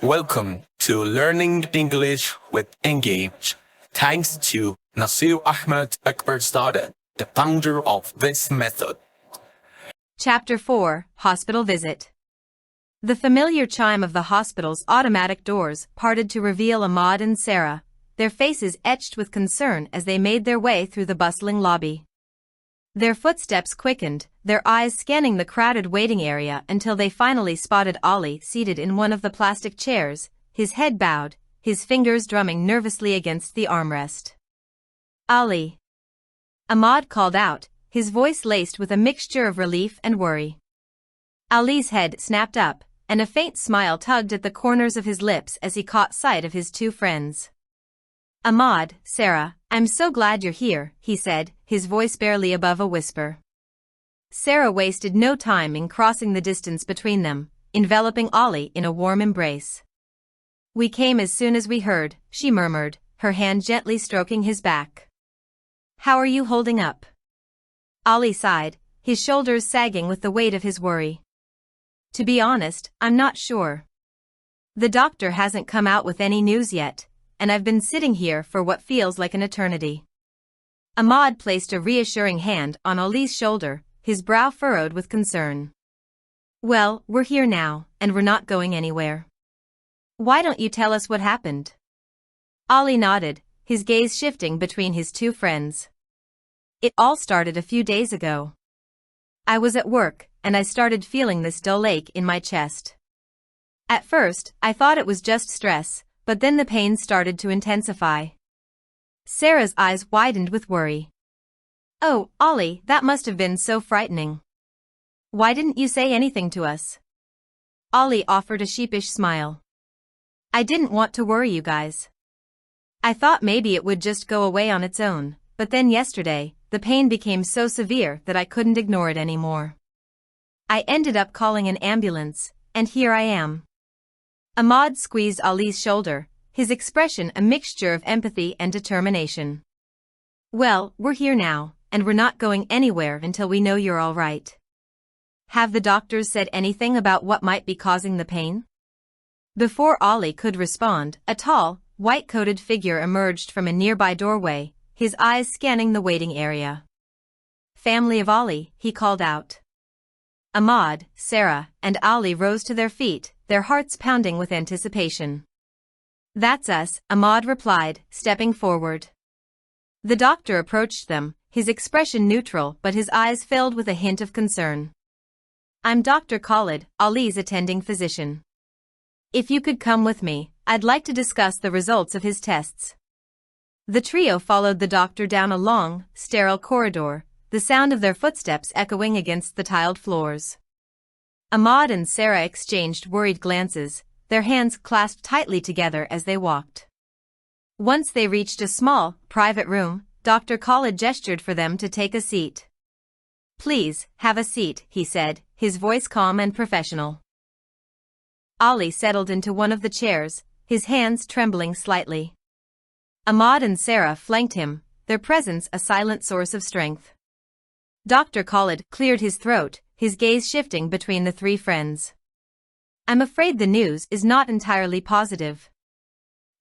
Welcome to Learning English with Engage. Thanks to Nasir Ahmed Akbarzadeh, the founder of this method. Chapter 4, Hospital Visit. The familiar chime of the hospital's automatic doors parted to reveal Ahmad and Sarah, their faces etched with concern as they made their way through the bustling lobby. Their footsteps quickened, their eyes scanning the crowded waiting area until they finally spotted Ali seated in one of the plastic chairs, his head bowed, his fingers drumming nervously against the armrest. Ali. Ahmad called out, his voice laced with a mixture of relief and worry. Ali's head snapped up, and a faint smile tugged at the corners of his lips as he caught sight of his two friends. Ahmad, Sarah, I'm so glad you're here, he said, his voice barely above a whisper. Sarah wasted no time in crossing the distance between them, enveloping Ali in a warm embrace. We came as soon as we heard, she murmured, her hand gently stroking his back. How are you holding up? Ali sighed, his shoulders sagging with the weight of his worry. To be honest, I'm not sure. The doctor hasn't come out with any news yet, and I've been sitting here for what feels like an eternity. Ahmad placed a reassuring hand on Ali's shoulder, his brow furrowed with concern. Well, we're here now, and we're not going anywhere. Why don't you tell us what happened? Ali nodded, his gaze shifting between his two friends. It all started a few days ago. I was at work, and I started feeling this dull ache in my chest. At first, I thought it was just stress, but then the pain started to intensify. Sarah's eyes widened with worry. Oh, Ali, that must have been so frightening. Why didn't you say anything to us? Ali offered a sheepish smile. I didn't want to worry you guys. I thought maybe it would just go away on its own, but then yesterday, the pain became so severe that I couldn't ignore it anymore. I ended up calling an ambulance, and here I am. Ahmad squeezed Ali's shoulder, his expression a mixture of empathy and determination. Well, we're here now, and we're not going anywhere until we know you're all right. Have the doctors said anything about what might be causing the pain? Before Ali could respond, a tall, white-coated figure emerged from a nearby doorway, his eyes scanning the waiting area. Family of Ali, he called out. Ahmad, Sarah, and Ali rose to their feet, their hearts pounding with anticipation. That's us, Ahmad replied, stepping forward. The doctor approached them, his expression neutral but his eyes filled with a hint of concern. I'm Dr. Khalid, Ali's attending physician. If you could come with me, I'd like to discuss the results of his tests. The trio followed the doctor down a long, sterile corridor, the sound of their footsteps echoing against the tiled floors. Ahmad and Sarah exchanged worried glances, their hands clasped tightly together as they walked. Once they reached a small, private room, Dr. Khalid gestured for them to take a seat. Please, have a seat, he said, his voice calm and professional. Ali settled into one of the chairs, his hands trembling slightly. Ahmad and Sarah flanked him, their presence a silent source of strength. Dr. Khalid cleared his throat, his gaze shifting between the three friends. I'm afraid the news is not entirely positive.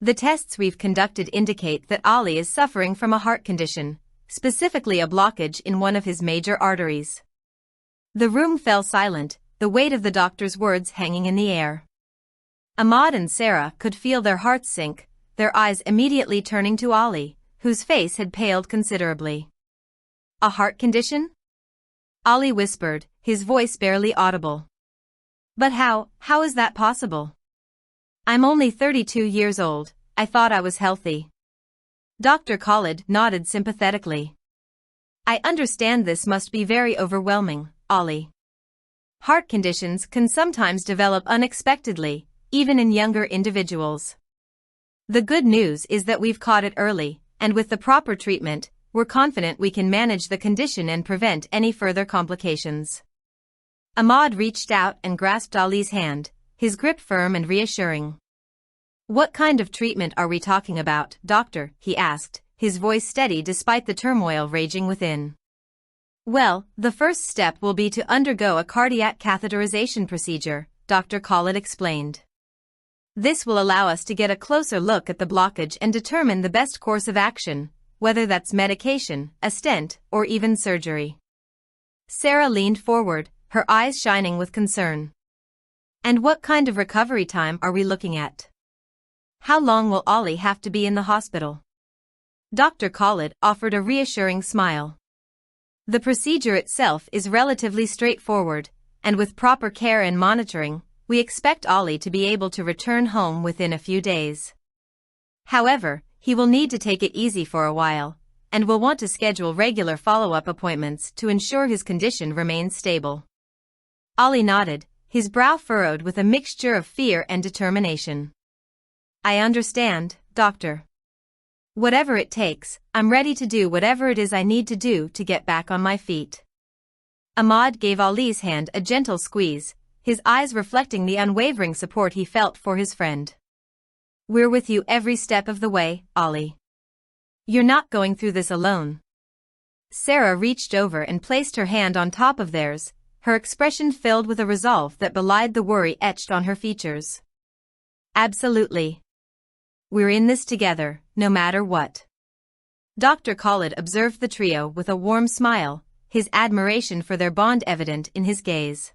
The tests we've conducted indicate that Ali is suffering from a heart condition, specifically a blockage in one of his major arteries. The room fell silent, the weight of the doctor's words hanging in the air. Ahmad and Sarah could feel their hearts sink, their eyes immediately turning to Ali, whose face had paled considerably. A heart condition? Ali whispered, his voice barely audible. But how is that possible? I'm only 32 years old, I thought I was healthy. Dr. Khalid nodded sympathetically. I understand this must be very overwhelming, Ali. Heart conditions can sometimes develop unexpectedly, even in younger individuals. The good news is that we've caught it early, and with the proper treatment, we're confident we can manage the condition and prevent any further complications. Ahmad reached out and grasped Ali's hand, his grip firm and reassuring. What kind of treatment are we talking about, doctor? He asked, his voice steady despite the turmoil raging within. Well, the first step will be to undergo a cardiac catheterization procedure, Dr. Khalid explained. This will allow us to get a closer look at the blockage and determine the best course of action, whether that's medication, a stent, or even surgery. Sarah leaned forward, her eyes shining with concern. And what kind of recovery time are we looking at? How long will Ollie have to be in the hospital? Dr. Khalid offered a reassuring smile. The procedure itself is relatively straightforward, and with proper care and monitoring, we expect Ollie to be able to return home within a few days. However, he will need to take it easy for a while, and will want to schedule regular follow-up appointments to ensure his condition remains stable. Ollie nodded, his brow furrowed with a mixture of fear and determination. I understand, doctor. Whatever it takes, I'm ready to do whatever it is I need to do to get back on my feet. Ahmad gave Ollie's hand a gentle squeeze, his eyes reflecting the unwavering support he felt for his friend. We're with you every step of the way, Ollie. You're not going through this alone. Sarah reached over and placed her hand on top of theirs, her expression filled with a resolve that belied the worry etched on her features. Absolutely. We're in this together, no matter what. Dr. Khalid observed the trio with a warm smile, his admiration for their bond evident in his gaze.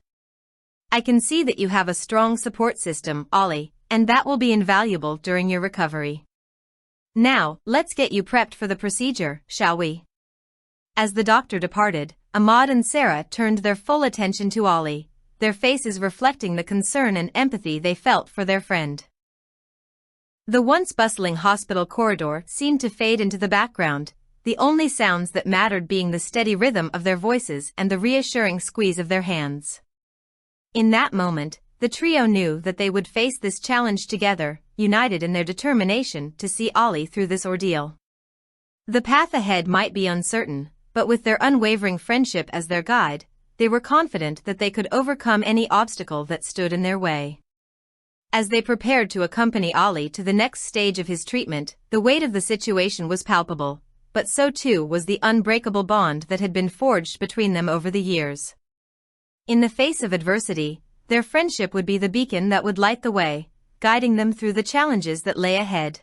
I can see that you have a strong support system, Ollie, and that will be invaluable during your recovery. Now, let's get you prepped for the procedure, shall we? As the doctor departed, Ahmad and Sarah turned their full attention to Ollie, their faces reflecting the concern and empathy they felt for their friend. The once bustling hospital corridor seemed to fade into the background, the only sounds that mattered being the steady rhythm of their voices and the reassuring squeeze of their hands. In that moment, the trio knew that they would face this challenge together, united in their determination to see Ollie through this ordeal. The path ahead might be uncertain, but with their unwavering friendship as their guide, they were confident that they could overcome any obstacle that stood in their way. As they prepared to accompany Ollie to the next stage of his treatment, the weight of the situation was palpable, but so too was the unbreakable bond that had been forged between them over the years. In the face of adversity, their friendship would be the beacon that would light the way, guiding them through the challenges that lay ahead.